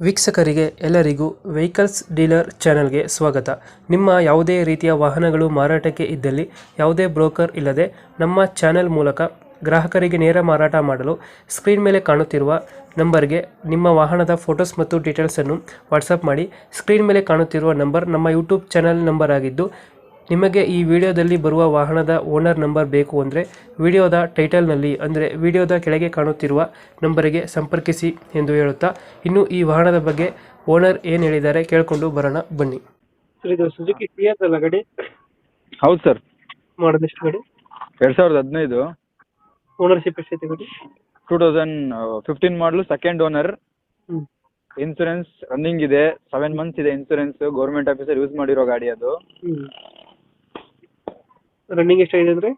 ವೀಕ್ಷಕರಿಗೆ ಎಲ್ಲರಿಗೂ vehicles dealer ಚಾನೆಲ್ಗೆ ಸ್ವಾಗತ. ನಿಮ್ಮ ಯಾವುದೇ ರೀತಿಯ ವಾಹನಗಳು ಮಾರಾಟಕ್ಕೆ ಇದ್ದಲ್ಲಿ ಯಾವುದೇ ಬ್ರೋಕರ್ ಇಲ್ಲದೆ ನಮ್ಮ ಚಾನೆಲ್ ಮೂಲಕ ಗ್ರಾಹಕರಿಗೆ ನೇರ ಮಾರಾಟ ಮಾಡಲು ಸ್ಕ್ರೀನ್ ಮೇಲೆ ಕಾಣುತ್ತಿರುವ ನಂಬರ್ಗೆ ನಿಮ್ಮ ವಾಹನದ ಫೋಟೋಸ್ ಮತ್ತು ಡೀಟೇಲ್ಸನ್ನು ವಾಟ್ಸಪ್ ಮಾಡಿ. ಸ್ಕ್ರೀನ್ ಮೇಲೆ ಕಾಣುತ್ತಿರುವ ನಂಬರ್ ನಮ್ಮ ಯೂಟ್ಯೂಬ್ ಚಾನೆಲ್ ನಂಬರ್ ಆಗಿದ್ದು, ನಿಮಗೆ ಈ ವಿಡಿಯೋದಲ್ಲಿ ಬರುವ ವಾಹನದ ಓನರ್ ನಂಬರ್ ಬೇಕು ಅಂದರೆ ವಿಡಿಯೋದ ಟೈಟಲ್ನಲ್ಲಿ ಅಂದರೆ ವಿಡಿಯೋದ ಕೆಳಗೆ ಕಾಣುತ್ತಿರುವ ನಂಬರಿಗೆ ಸಂಪರ್ಕಿಸಿ ಎಂದು ಹೇಳುತ್ತಾ, ಇನ್ನು ಈ ವಾಹನದ ಬಗ್ಗೆ ಓನರ್ ಏನು ಹೇಳಿದ್ದಾರೆ ಕೇಳಿಕೊಂಡು ಬರೋಣ ಬನ್ನಿ. ಸರ್, ಇದು ಸುಜುಕಿ ಸಿಯಾಸ್ ಅಲ್ಲ ಗಾಡಿ? ಹೌದು ಸರ್. ಮಾಡೋದು ಎಷ್ಟು ಗಾಡಿ? 2015 ಓನರ್ಶಿಪ್ ಎಷ್ಟೈತೆ ಗಾಡಿ? 2015 ಮಾಡಲು, ಸೆಕೆಂಡ್ ಓನರ್. ಹ್ಞೂ. ಇನ್ಸೂರೆನ್ಸ್ ರನ್ನಿಂಗ್ ಇದೆ, 7 ಮಂತ್ಸ್ ಇದೆ ಇನ್ಸೂರೆನ್ಸ್. ಗೌರ್ಮೆಂಟ್ ಆಫೀಸರ್ ಯೂಸ್ ಮಾಡಿರೋ ಗಾಡಿ ಅದು. ಹ್ಞೂ. ರನ್ನಿಂಗ್ ಎಷ್ಟಾಗಿದೆ ಅಂದರೆ?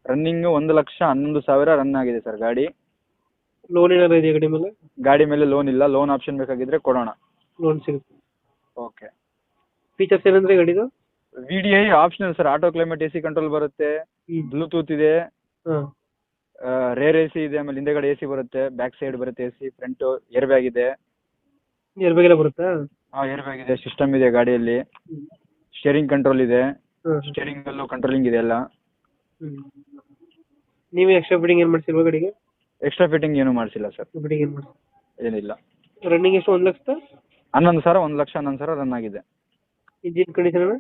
ರನ್ನಿಂಗ್ 1,11,000 ರನ್ ಆಗಿದೆ ಸರ್ ಗಾಡಿ. ಲೋನ್ ಏನಾದ್ರು ಇದೆಯಾ ಗಾಡಿ ಮೇಲೆ? ಗಾಡಿ ಮೇಲೆ ಲೋನ್ ಇಲ್ಲ. ಲೋನ್ ಆಪ್ಷನ್ ಬೇಕಾಗಿದ್ರೆ ಕೊಡೋಣ. ಲೋನ್ ಸಿಗುತ್ತೆ. ಓಕೆ. ಫೀಚರ್ಸ್ ಏನಂದ್ರೆ ಗಾಡಿದು? VDI optional sir. Auto climate AC control ಬರುತ್ತೆ, ಬ್ಲೂಟೂತ್ ಇದೆ, ಹಾಂ, ರೇರ್ AC ಇದೆ, ಆಮೇಲೆ ಹಿಂದೆಗಡೆ AC ಬರುತ್ತೆ, ಬ್ಯಾಕ್ ಸೈಡ್ ಬರುತ್ತೆ AC, ಫ್ರಂಟ್ ಏರ್ ಬ್ಯಾಗ್ ಇದೆ. ಏರ್ ಬ್ಯಾಗ್ ಎಲ್ಲ ಬರುತ್ತಾ? ಏರ್ ಬ್ಯಾಗ್ ಇದೆ, ಸಿಸ್ಟಮ್ ಇದೆ ಗಾಡಿಯಲ್ಲಿ, ಸ್ಟೇರಿಂಗ್ ಕಂಟ್ರೋಲ್ ಇದೆ, ಹಾಂ. ಸ್ಟೇರಿಂಗ್ ಅಲ್ಲೂ ಕಂಟ್ರೋಲಿಂಗ್ ಇದೆ ಎಲ್ಲ. ನೀವೇ ಎಕ್ಸ್ಟ್ರಾ ಫಿಟ್ಟಿಂಗ್ ಏನು ಮಾಡ್ಸಿಲ್ವಾ ಗಾಡಿಗೆ? ಎಕ್ಸ್ಟ್ರಾ ಫಿಟ್ಟಿಂಗ್ ಏನು ಮಾಡಿಸಿಲ್ಲ ಸರ್. ಫಿಟ್ಟಿಂಗ್ ಏನು ಮಾಡಿ? ಏನಿಲ್ಲ. ರನ್ನಿಂಗ್ ಎಷ್ಟು? 1,00,000? 11,000, 1,11,000 ರನ್ ಆಗಿದೆ. Engine condition?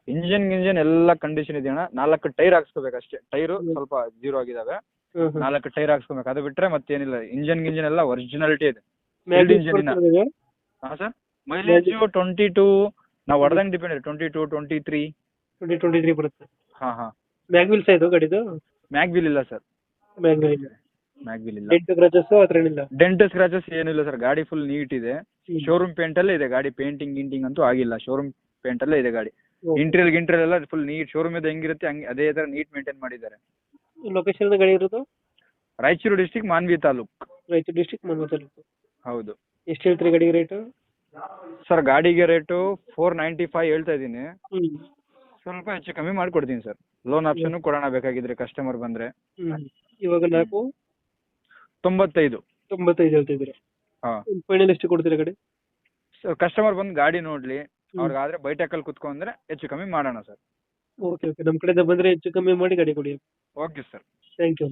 ಇಂಜಿನ್ ಎಲ್ಲ ಕಂಡೀಷನ್ ಇದೆ ಅಣ್ಣ. 4 ಟೈರ್ ಹಾಕ್ಸ್ಕೋಬೇಕು ಅಷ್ಟೇ. ಟೈರು ಸ್ವಲ್ಪ ಜೀರೋ ಆಗಿದಾವೆ. 4 ಟೈರ್ ಹಾಕ್ಸ್ಕೋಬೇಕು, ಅದು ಬಿಟ್ರೆ ಮತ್ತೇನಿಲ್ಲ. ಇಂಜಿನ್ ಎಲ್ಲ ಒರಿಜಿನಾಲಿಟಿ ಇದೆ. ಹಾಂ ಸರ್. ಮೈಲೇಜ್ 22, ನಾವು ಹೊಡೆದಂಗೆ ಡಿಪೆಂಡ್. 22, 23. 23 ಬರುತ್ತೆ. ಹಾಂ. ಮ್ಯಾಗ್ ವೀಲ್ಸ್ ಇದು ಗಾಡಿದು? ಮ್ಯಾಗ್ ವೀಲ್ ಇಲ್ಲ ಸರ್. ಮ್ಯಾಗ್ ವೀಲ್ ಇಲ್ಲ. ಡೆಂಟ್ ಸ್ಕ್ರಾಚಸ್ ಆ ಥರ ಏನಿಲ್ಲ? ಡೆಂಟ್ ಸ್ಕ್ರಾಚಸ್ ಏನಿಲ್ಲ ಸರ್. ಗಾಡಿ ಫುಲ್ ನೀಟ್ ಇದೆ. ಶೋರೂಮ್ ಪೇಂಟ್ ಅಲ್ಲೇ ಇದೆ ಗಾಡಿ. ಪೇಂಟಿಂಗ್ ಗಿಂಟಿಂಗ್ ಅಂತೂ ಆಗಿಲ್ಲ. ಶೋರೂಮ್ ಪೇಂಟ್ ಅಲ್ಲೇ ಇದೆ ಗಾಡಿ. ಇಂಟೀರಿಯರ್ ಎಲ್ಲ ಫುಲ್ ನೀಟ್. ಶೋರೂಮ್ ಇದೆ ಹೆಂಗಿರುತ್ತೆ ಹಂಗೆ ಅದೇ ತರ ನೀಟ್ ಮೇಂಟೈನ್ ಮಾಡಿದ್ದಾರೆ. ಲೊಕೇಶನ್ ಗಾಡಿ ಇರೋದು? ರಾಯಚೂರು ಡಿಸ್ಟಿಕ್, ಮಾನ್ವಿ ತಾಲೂಕ್. ರಾಯಚೂರು ಡಿಸ್ಟಿಕ್, ಮಾನ್ವಿ ತಾಲೂಕು. ಹೌದು. ಎಷ್ಟು ಹೇಳ್ತೀರಿ ಗಾಡಿಗೆ ರೇಟು? ಸರ್ ಗಾಡಿಗೆ ರೇಟು 495 ಹೇಳ್ತಾ ಇದ್ದೀನಿ. ಸ್ವಲ್ಪ ಹೆಚ್ಚು ಕಮ್ಮಿ ಮಾಡಿಕೊಡ್ತೀನಿ ಸರ್. ಲೋನ್ ಆಪ್ಷನ್ ಕೊಡೋಣ ಬೇಕಾಗಿದ್ರೆ ಕಸ್ಟಮರ್ ಬಂದ್ರೆ. ಇವಾಗ 95 ಹೇಳ್ತಿದ್ದೀರಾ? ಹಾಂ. ಫೈನಲ್ ಎಷ್ಟು ಕೊಡ್ತೀರಾ ಗಾಡಿ? ಸರ್ ಕಸ್ಟಮರ್ ಬಂದು ಗಾಡಿ ನೋಡ್ಲಿ, ಅವ್ರಿಗಾದ್ರೆ ಬೈಟೆಕಲ್ಲಿ ಕುತ್ಕೊಂಡ್ರೆ ಹೆಚ್ಚು ಕಮ್ಮಿ ಮಾಡೋಣ ಸರ್. ಓಕೆ. ನಮ್ಮ ಕಡೆಯಿಂದ ಬಂದರೆ ಹೆಚ್ಚು ಕಮ್ಮಿ ಮಾಡಿ ಗಾಡಿ ಕೊಡಿ. Okay sir. Thank you.